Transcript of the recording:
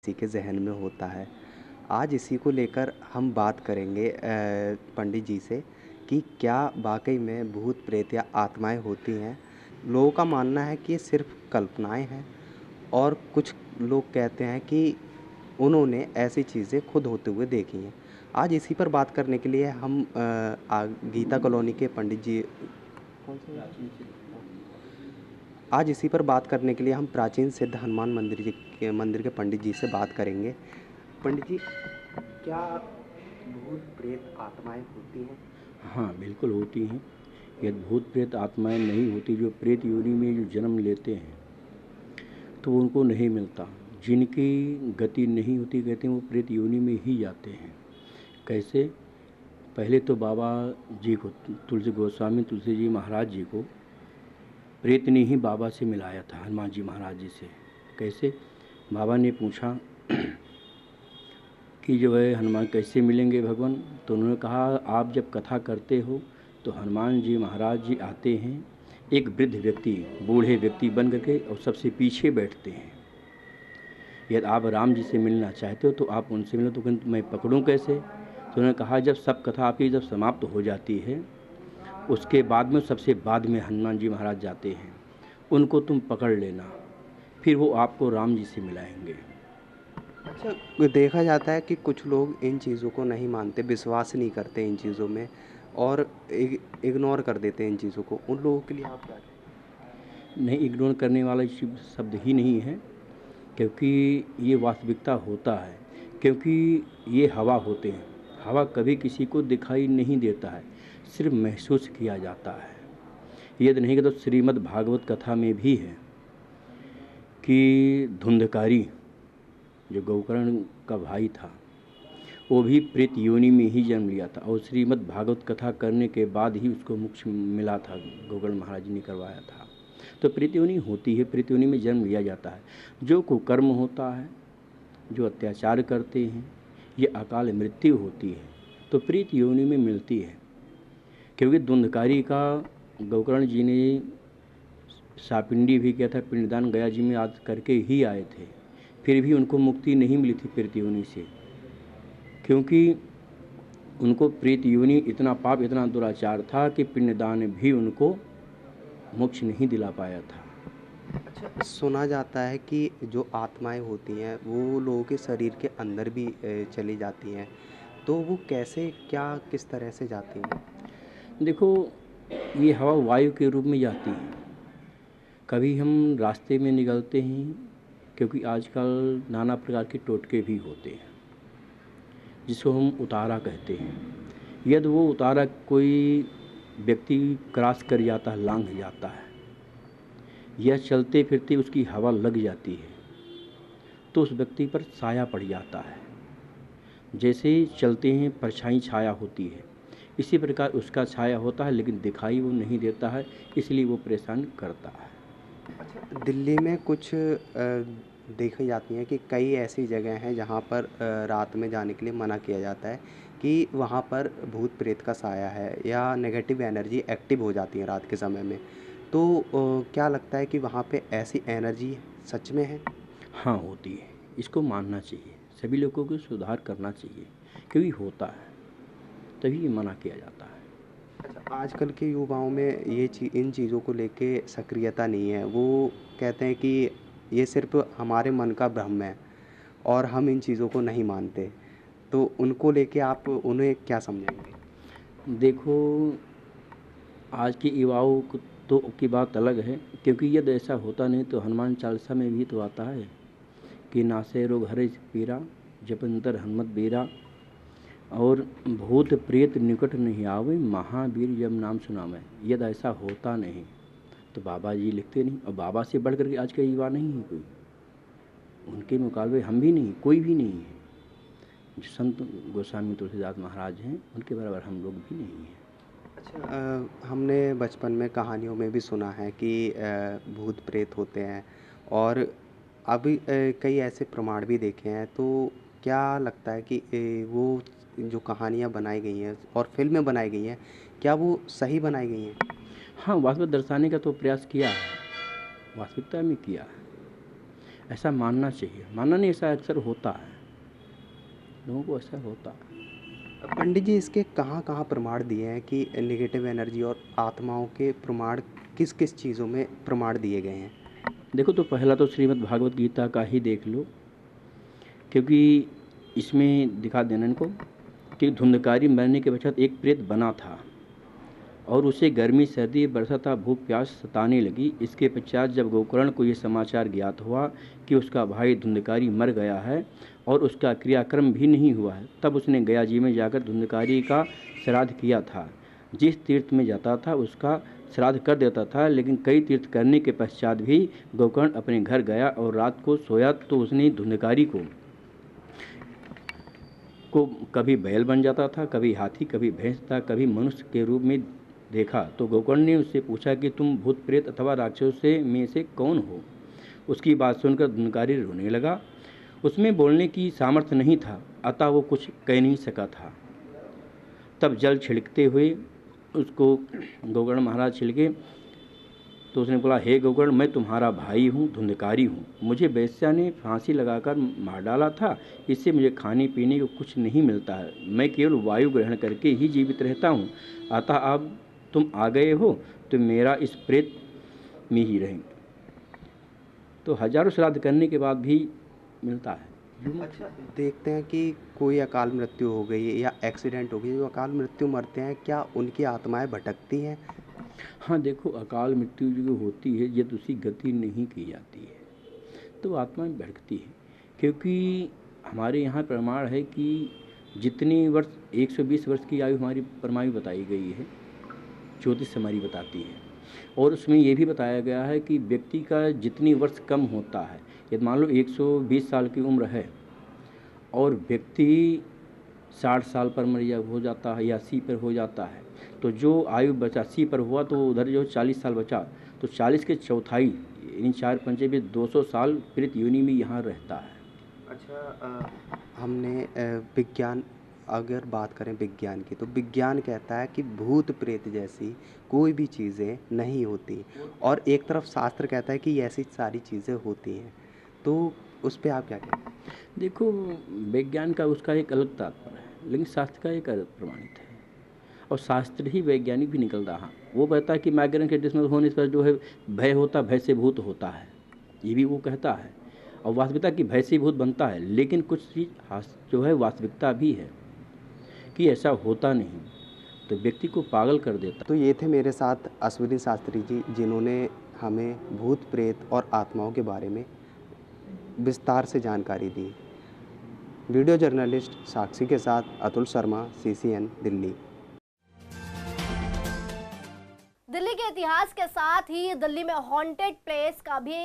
व्यक्ति के ज़हन में होता है। आज इसी को लेकर हम बात करेंगे पंडित जी से कि क्या वाक़ई में भूत प्रेत या आत्माएँ होती हैं? लोगों का मानना है कि ये सिर्फ़ कल्पनाएँ हैं और कुछ लोग कहते हैं कि उन्होंने ऐसी चीज़ें खुद होते हुए देखी हैं। आज इसी पर बात करने के लिए हम गीता कॉलोनी के पंडित जी कौन से आज इसी पर बात करने के लिए हम प्राचीन सिद्ध हनुमान मंदिर के पंडित जी से बात करेंगे। पंडित जी, क्या भूत प्रेत आत्माएँ होती हैं? हाँ, बिल्कुल होती हैं। ये भूत प्रेत आत्माएँ नहीं होती, जो प्रेत योनि में जो जन्म लेते हैं तो उनको नहीं मिलता। जिनकी गति नहीं होती, कहते हैं वो प्रेत योनि में ही जाते हैं। कैसे? पहले तो बाबा जी को, तुलसी गोस्वामी तुलसी जी महाराज जी को प्रेत ने ही बाबा से मिलाया था, हनुमान जी महाराज जी से। कैसे? बाबा ने पूछा कि जो है हनुमान कैसे मिलेंगे भगवान? तो उन्होंने कहा आप जब कथा करते हो तो हनुमान जी महाराज जी आते हैं, एक वृद्ध व्यक्ति, बूढ़े व्यक्ति बन करके, और सबसे पीछे बैठते हैं। यदि आप राम जी से मिलना चाहते हो तो आप उनसे मिलो। तो मैं पकड़ूं कैसे? तो उन्होंने कहा जब सब कथा आपकी जब समाप्त हो जाती है, उसके बाद में सबसे बाद में हनुमान जी महाराज जाते हैं, उनको तुम पकड़ लेना, फिर वो आपको राम जी से मिलाएंगे। अच्छा, देखा जाता है कि कुछ लोग इन चीज़ों को नहीं मानते, विश्वास नहीं करते इन चीज़ों में और इग्नोर कर देते हैं इन चीज़ों को। उन लोगों के लिए आप क्या कहें? नहीं, इग्नोर करने वाला शब्द ही नहीं है, क्योंकि ये वास्तविकता होता है। क्योंकि ये हवा होते हैं, हवा कभी किसी को दिखाई नहीं देता है, सिर्फ महसूस किया जाता है। यदि नहीं कि तो श्रीमद् भागवत कथा में भी है कि धुंधकारी जो गोकर्ण का भाई था, वो भी प्रेत योनि में ही जन्म लिया था, और श्रीमद् भागवत कथा करने के बाद ही उसको मोक्ष मिला था, गोकर्ण महाराज जी ने करवाया था। तो प्रेत योनि होती है, प्रेत योनि में जन्म लिया जाता है। जो कुकर्म होता है, जो अत्याचार करते हैं, ये अकाल मृत्यु होती है तो प्रेत योनि में मिलती है। क्योंकि धुंधकारी का गोकर्ण जी ने सापिंडी भी किया था, पिंडदान गया जी में आज करके ही आए थे, फिर भी उनको मुक्ति नहीं मिली थी प्रेत योनि से। क्योंकि उनको प्रेत योनि इतना पाप, इतना दुराचार था कि पिंडदान भी उनको मोक्ष नहीं दिला पाया था। अच्छा, सुना जाता है कि जो आत्माएँ होती हैं, वो लोगों के शरीर के अंदर भी चली जाती हैं। तो वो कैसे, क्या, किस तरह से जाती हैं? देखो, ये हवा वायु के रूप में जाती है। कभी हम रास्ते में निकलते हैं, क्योंकि आजकल नाना प्रकार के टोटके भी होते हैं, जिसको हम उतारा कहते हैं। यदि वो उतारा कोई व्यक्ति क्रॉस कर जाता है, लांघ जाता है, या चलते फिरते उसकी हवा लग जाती है, तो उस व्यक्ति पर साया पड़ जाता है। जैसे चलते हैं परछाई छाया होती है, इसी प्रकार उसका छाया होता है, लेकिन दिखाई वो नहीं देता है, इसलिए वो परेशान करता है। अच्छा, दिल्ली में कुछ देखी जाती हैं कि कई ऐसी जगह हैं जहाँ पर रात में जाने के लिए मना किया जाता है कि वहाँ पर भूत प्रेत का साया है या नेगेटिव एनर्जी एक्टिव हो जाती है रात के समय में। तो क्या लगता है कि वहाँ पे ऐसी एनर्जी सच में है? हाँ, होती है। इसको मानना चाहिए, सभी लोगों को सुधार करना चाहिए, क्योंकि होता है, तभी ये मना किया जाता है। अच्छा, आजकल के युवाओं में इन चीज़ों को लेके सक्रियता नहीं है। वो कहते हैं कि ये सिर्फ़ हमारे मन का भ्रम है और हम इन चीज़ों को नहीं मानते। तो उनको लेके आप उन्हें क्या समझाएँगे? देखो, आज के युवाओं को तो की बात अलग है, क्योंकि यदि ऐसा होता नहीं तो हनुमान चालीसा में भी तो आता है कि नासे रोग हरे पीरा, जपंतर हनुमत बीरा, और भूत प्रेत निकट नहीं आवे, महावीर जब नाम सुनावे। यदि ऐसा होता नहीं तो बाबा जी लिखते नहीं, और बाबा से बढ़ कर के आज का युवा नहीं है कोई, उनके मुकाबले हम भी नहीं, कोई भी नहीं है। जो संत गोस्वामी तुलसीदास महाराज हैं, उनके बराबर हम लोग भी नहीं हैं। अच्छा, हमने बचपन में कहानियों में भी सुना है कि भूत प्रेत होते हैं और अभी कई ऐसे प्रमाण भी देखे हैं। तो क्या लगता है कि वो जो कहानियाँ बनाई गई हैं और फ़िल्में बनाई गई हैं, क्या वो सही बनाई गई हैं? हाँ, वास्तविक दर्शाने का तो प्रयास किया है, वास्तविकता में किया है। ऐसा मानना चाहिए, मानना नहीं, ऐसा अक्सर होता है, लोगों को ऐसा होता है। पंडित जी, इसके कहाँ-कहाँ प्रमाण दिए हैं कि नेगेटिव एनर्जी और आत्माओं के प्रमाण किस-किस चीज़ों में प्रमाण दिए गए हैं? देखो, तो पहला तो श्रीमद् भागवत गीता का ही देख लो, क्योंकि इसमें दिखा देना इनको कि धुंधकारी मरने के पश्चात एक प्रेत बना था और उसे गर्मी सर्दी बरसात भूख प्यास सताने लगी। इसके पश्चात जब गोकर्ण को यह समाचार ज्ञात हुआ कि उसका भाई धुंधकारी मर गया है और उसका क्रियाक्रम भी नहीं हुआ है, तब उसने गया जी में जाकर धुंधकारी का श्राद्ध किया था। जिस तीर्थ में जाता था उसका श्राद्ध कर देता था, लेकिन कई तीर्थ करने के पश्चात भी गोकर्ण अपने घर गया और रात को सोया तो उसने धुंधकारी को कभी बैल बन जाता था, कभी हाथी, कभी भैंस था, कभी मनुष्य के रूप में देखा। तो गोकर्ण ने उससे पूछा कि तुम भूत प्रेत अथवा राक्षसों में से कौन हो? उसकी बात सुनकर धुंधकारी रोने लगा। उसमें बोलने की सामर्थ्य नहीं था, अतः वो कुछ कह नहीं सका था। तब जल छिड़कते हुए उसको गोकर्ण महाराज छिड़के तो उसने बोला, हे गोकर्ण, मैं तुम्हारा भाई हूँ, धुंधकारी हूँ। मुझे वेश्या ने फांसी लगाकर मार डाला था, इससे मुझे खाने पीने को कुछ नहीं मिलता है। मैं केवल वायु ग्रहण करके ही जीवित रहता हूँ। अतः अब तुम आ गए हो तो मेरा इस प्रेत में ही रहेंगे। तो हजारों श्राद्ध करने के बाद भी मिलता है। अच्छा, देखते हैं कि कोई अकाल मृत्यु हो गई या एक्सीडेंट हो गई, जो अकाल मृत्यु मरते हैं, क्या उनकी आत्माएं भटकती हैं? हाँ, देखो, अकाल मृत्यु जो होती है यदि उसकी गति नहीं की जाती है तो आत्माएं भटकती है, क्योंकि हमारे यहाँ प्रमाण है कि जितनी वर्ष 120 वर्ष की आयु हमारी परमायु बताई गई है, ज्योतिष हमारी बताती है, और उसमें ये भी बताया गया है कि व्यक्ति का जितनी वर्ष कम होता है, यदि मान लो 120 साल की उम्र है और व्यक्ति 60 साल पर मर हो जाता है या 80 पर हो जाता है, तो जो आयु बचा 80 पर हुआ तो उधर जो 40 साल बचा, तो 40 के चौथाई यानी 4 पंचे भी 200 साल प्रेत योनि में यहाँ रहता है। अच्छा, हमने विज्ञान, अगर बात करें विज्ञान की, तो विज्ञान कहता है कि भूत प्रेत जैसी कोई भी चीज़ें नहीं होती, और एक तरफ शास्त्र कहता है कि ऐसी सारी चीज़ें होती हैं। तो उस पे आप क्या कहते हैं? देखो, विज्ञान का उसका एक अलग तात्पर्य है, लेकिन शास्त्र का एक अलग प्रमाणित है, और शास्त्र ही वैज्ञानिक भी निकल रहा। वो कहता है कि माइग्रेन के डिसमिस होने पर जो है भय होता, भय से भूत होता है, ये भी वो कहता है, और वास्तविकता की भय से भूत बनता है। लेकिन कुछ चीज़ जो है वास्तविकता भी है कि ऐसा होता नहीं, तो व्यक्ति को पागल कर देता। तो ये थे मेरे साथ अश्विनी शास्त्री जी, जिन्होंने हमें भूत प्रेत और आत्माओं के बारे में विस्तार से जानकारी दी। वीडियो जर्नलिस्ट साक्षी के साथ अतुल शर्मा, CCN दिल्ली। दिल्ली के इतिहास के साथ ही दिल्ली में हॉन्टेड प्लेस का भी